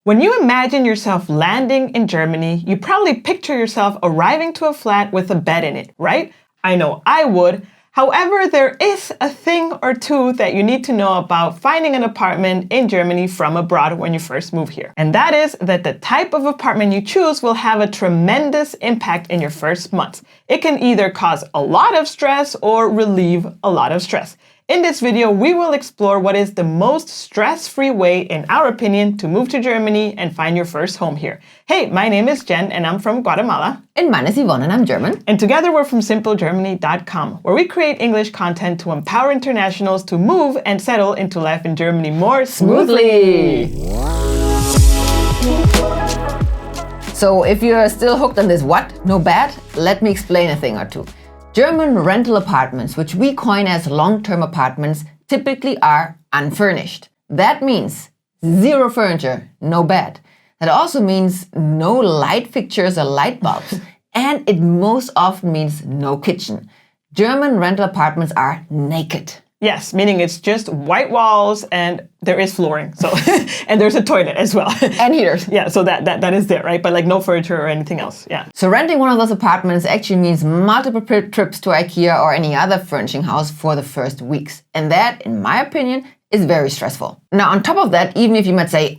When you imagine yourself landing in Germany, you probably picture yourself arriving to a flat with a bed in it, right? I know I would. However, there is a thing or two that you need to know about finding an apartment in Germany from abroad when you first move here. And that is that the type of apartment you choose will have a tremendous impact in your first months. It can either cause a lot of stress or relieve a lot of stress. In this video, we will explore what is the most stress-free way, in our opinion, to move to Germany and find your first home here. Hey, my name is Jen and I'm from Guatemala. And mine is Yvonne and I'm German. And together we're from simplegermany.com, where we create English content to empower internationals to move and settle into life in Germany more smoothly. So if you're still hooked on this what? No bad? Let me explain a thing or two. German rental apartments, which we coin as long-term apartments, typically are unfurnished. That means zero furniture, no bed. That also means no light fixtures or light bulbs. And it most often means no kitchen. German rental apartments are naked. Yes, meaning it's just white walls and there is flooring. So and there's a toilet as well. And heaters. Yeah, so that is there, right? But like no furniture or anything else. Yeah. So renting one of those apartments actually means multiple trips to IKEA or any other furnishing house for the first weeks. And that, in my opinion, is very stressful. Now, on top of that, even if you might say,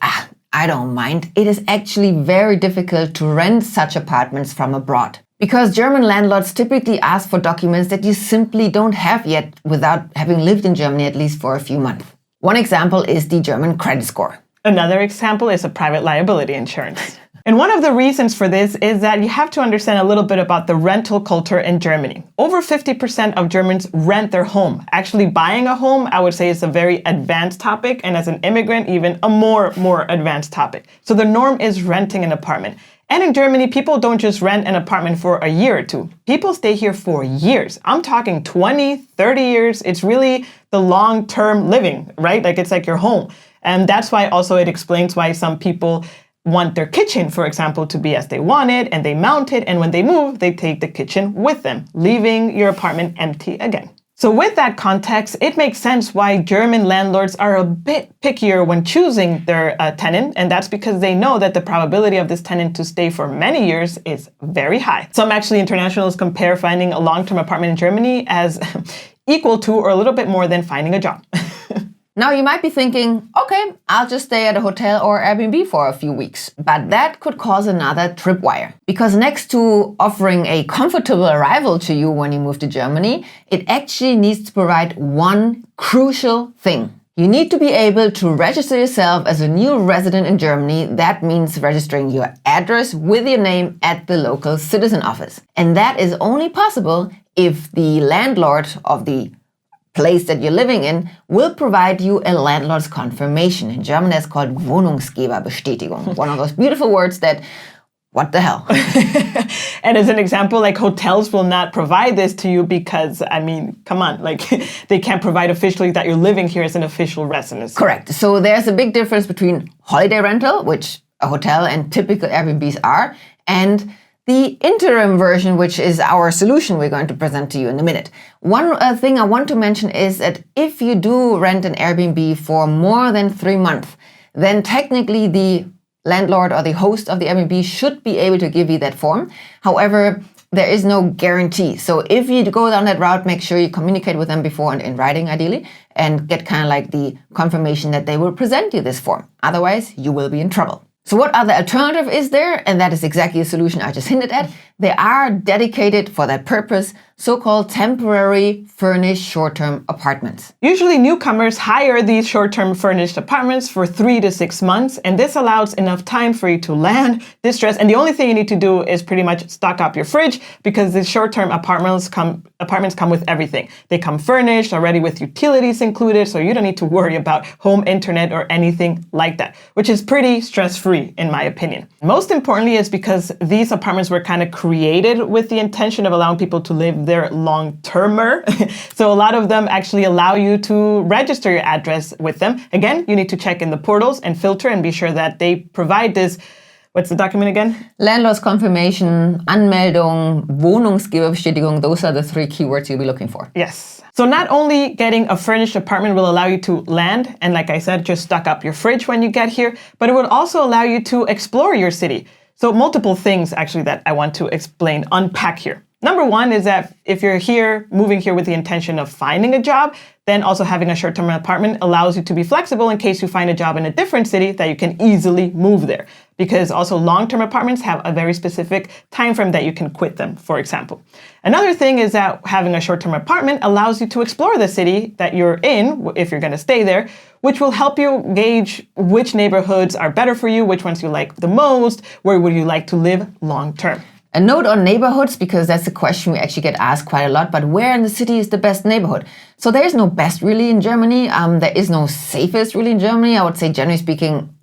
I don't mind, it is actually very difficult to rent such apartments from abroad. Because German landlords typically ask for documents that you simply don't have yet without having lived in Germany at least for a few months. One example is the German credit score. Another example is a private liability insurance. And one of the reasons for this is that you have to understand a little bit about the rental culture in Germany. Over 50% of Germans rent their home. Actually, buying a home, I would say, is a very advanced topic, and as an immigrant, even a more advanced topic. So the norm is renting an apartment. And in Germany, people don't just rent an apartment for a year or two. People stay here for years. I'm talking 20, 30 years. It's really the long-term living, right? Like it's like your home. And that's why also it explains why some people want their kitchen, for example, to be as they want it, and they mount it, and when they move, they take the kitchen with them, leaving your apartment empty again. So with that context, it makes sense why German landlords are a bit pickier when choosing their tenant, and that's because they know that the probability of this tenant to stay for many years is very high. Some actually internationals compare finding a long-term apartment in Germany as equal to or a little bit more than finding a job. Now you might be thinking, okay, I'll just stay at a hotel or Airbnb for a few weeks. But that could cause another tripwire. Because next to offering a comfortable arrival to you when you move to Germany, it actually needs to provide one crucial thing. You need to be able to register yourself as a new resident in Germany. That means registering your address with your name at the local citizen office. And that is only possible if the landlord of the place that you're living in will provide you a landlord's confirmation. In German, that's called Wohnungsgeberbestätigung. One of those beautiful words that, what the hell? And as an example, like hotels will not provide this to you because, I mean, come on, like they can't provide officially that you're living here as an official residence. Correct. So there's a big difference between holiday rental, which a hotel and typical Airbnbs are, and the interim version, which is our solution we're going to present to you in a minute. One thing I want to mention is that if you do rent an Airbnb for more than 3 months, then technically the landlord or the host of the Airbnb should be able to give you that form. However, there is no guarantee. So if you go down that route, make sure you communicate with them before and in writing ideally, and get kind of like the confirmation that they will present you this form. Otherwise, you will be in trouble. So what other alternative is there? And that is exactly the solution I just hinted at. They are dedicated for that purpose, so-called temporary furnished short-term apartments. Usually newcomers hire these short-term furnished apartments for 3 to 6 months, and this allows enough time for you to land, distress, and the only thing you need to do is pretty much stock up your fridge, because the short-term apartments come with everything. They come furnished, already with utilities included, so you don't need to worry about home internet or anything like that, which is pretty stress-free in my opinion. Most importantly is because these apartments were kind of created with the intention of allowing people to live there long-termer. So a lot of them actually allow you to register your address with them. Again, you need to check in the portals and filter and be sure that they provide this What's the document again? Landlord's confirmation, Anmeldung, Wohnungsgeberbestätigung, those are the 3 keywords you'll be looking for. Yes. So not only getting a furnished apartment will allow you to land, and like I said, just stock up your fridge when you get here, but it would also allow you to explore your city. So multiple things actually that I want to explain, unpack here. Number one is that if you're here, moving here with the intention of finding a job, then also having a short-term apartment allows you to be flexible in case you find a job in a different city that you can easily move there. Because also long-term apartments have a very specific time frame that you can quit them, for example. Another thing is that having a short-term apartment allows you to explore the city that you're in, if you're going to stay there, which will help you gauge which neighborhoods are better for you, which ones you like the most, where would you like to live long-term. A note on neighborhoods, because that's a question we actually get asked quite a lot, but where in the city is the best neighborhood? So there's no best really in Germany. There is no safest really in Germany. I would say, generally speaking,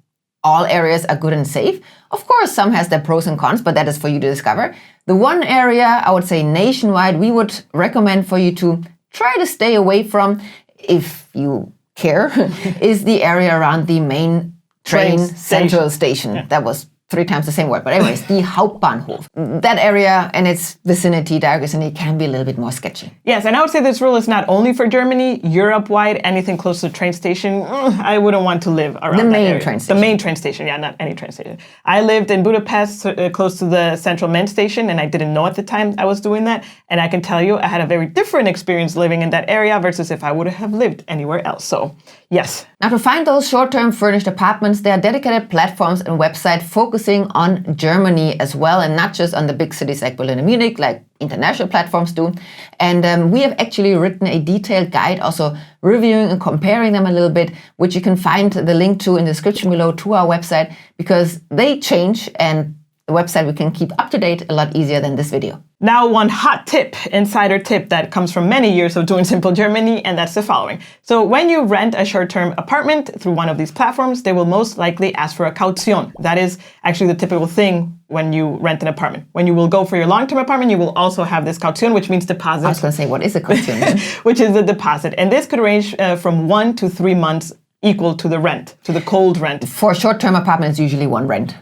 all areas are good and safe. Of course, some has their pros and cons, but that is for you to discover. The one area I would say nationwide we would recommend for you to try to stay away from, if you care, is the area around the main train central station. Yeah. That was 3 times the same word, but anyways, the Hauptbahnhof. That area and its vicinity, direct vicinity, can be a little bit more sketchy. Yes, and I would say this rule is not only for Germany, Europe-wide, anything close to the train station, I wouldn't want to live around The that main area. train station. The main train station, yeah, not any train station. I lived in Budapest, close to the central main station, and I didn't know at the time I was doing that. And I can tell you, I had a very different experience living in that area versus if I would have lived anywhere else. So, yes. Now, to find those short-term furnished apartments, there are dedicated platforms and websites focusing on Germany as well, and not just on the big cities like Berlin and Munich, like international platforms do. And we have actually written a detailed guide, also reviewing and comparing them a little bit, which you can find the link to in the description below to our website, because they change, and the website we can keep up to date a lot easier than this video. Now, one hot tip, insider tip that comes from many years of doing Simple Germany, and that's the following. So when you rent a short-term apartment through one of these platforms, they will most likely ask for a Kaution. That is actually the typical thing when you rent an apartment. When you will go for your long-term apartment, you will also have this Kaution, which means deposit. I was going to say, what is a Kaution? Which is a deposit. And this could range from 1 to 3 months equal to the rent, to the cold rent. For short-term apartments, usually one month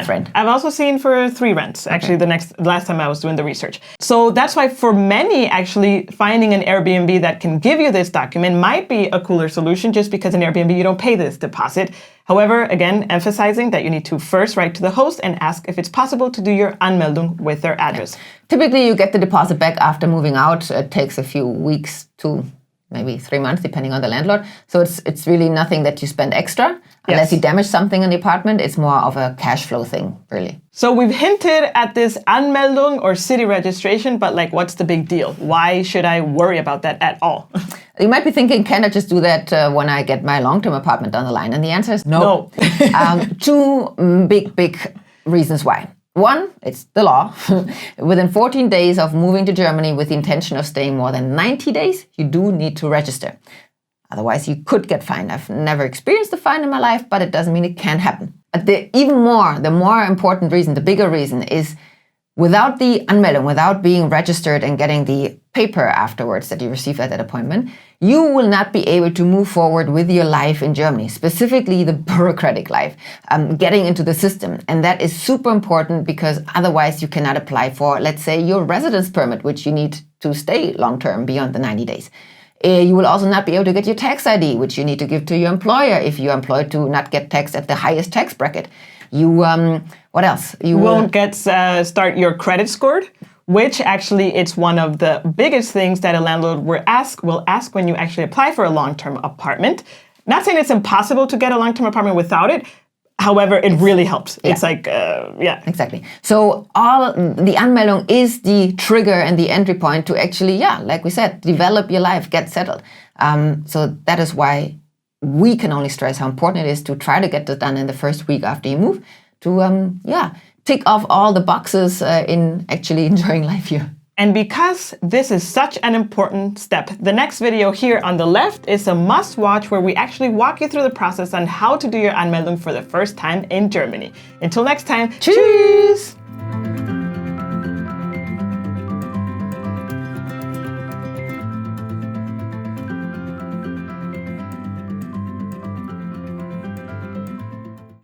rent. I've also seen for 3 rents, actually the last time I was doing the research. So that's why for many, actually, finding an Airbnb that can give you this document might be a cooler solution, just because in Airbnb you don't pay this deposit. However, again, emphasizing that you need to first write to the host and ask if it's possible to do your Anmeldung with their address. Yeah. Typically, you get the deposit back after moving out. It takes a few weeks to maybe 3 months, depending on the landlord. So it's really nothing that you spend extra. Unless you damage something in the apartment, it's more of a cash flow thing, really. So we've hinted at this Anmeldung or city registration, but like, what's the big deal? Why should I worry about that at all? You might be thinking, can I just do that when I get my long-term apartment down the line? And the answer is no. 2 big reasons why. 1, it's the law. Within 14 days of moving to Germany with the intention of staying more than 90 days, you do need to register. Otherwise, you could get fined. I've never experienced a fine in my life, but it doesn't mean it can happen. But the more important reason, the bigger reason is without the Anmeldung, without being registered and getting the paper afterwards that you receive at that appointment, you will not be able to move forward with your life in Germany, specifically the bureaucratic life, getting into the system. And that is super important, because otherwise you cannot apply for, let's say, your residence permit, which you need to stay long-term beyond the 90 days. You will also not be able to get your tax ID, which you need to give to your employer if you're employed to not get taxed at the highest tax bracket. You, what else? You won't get start your credit scored, which actually it's one of the biggest things that a landlord will ask when you actually apply for a long-term apartment. Not saying it's impossible to get a long-term apartment without it. However, it really helps. Yeah. It's like, Exactly. So the Anmeldung is the trigger and the entry point to actually, like we said, develop your life, get settled. So that is why we can only stress how important it is to try to get this done in the first week after you move, to tick off all the boxes in actually enjoying life here. And because this is such an important step, the next video here on the left is a must-watch, where we actually walk you through the process on how to do your Anmeldung for the first time in Germany. Until next time, Tschüss!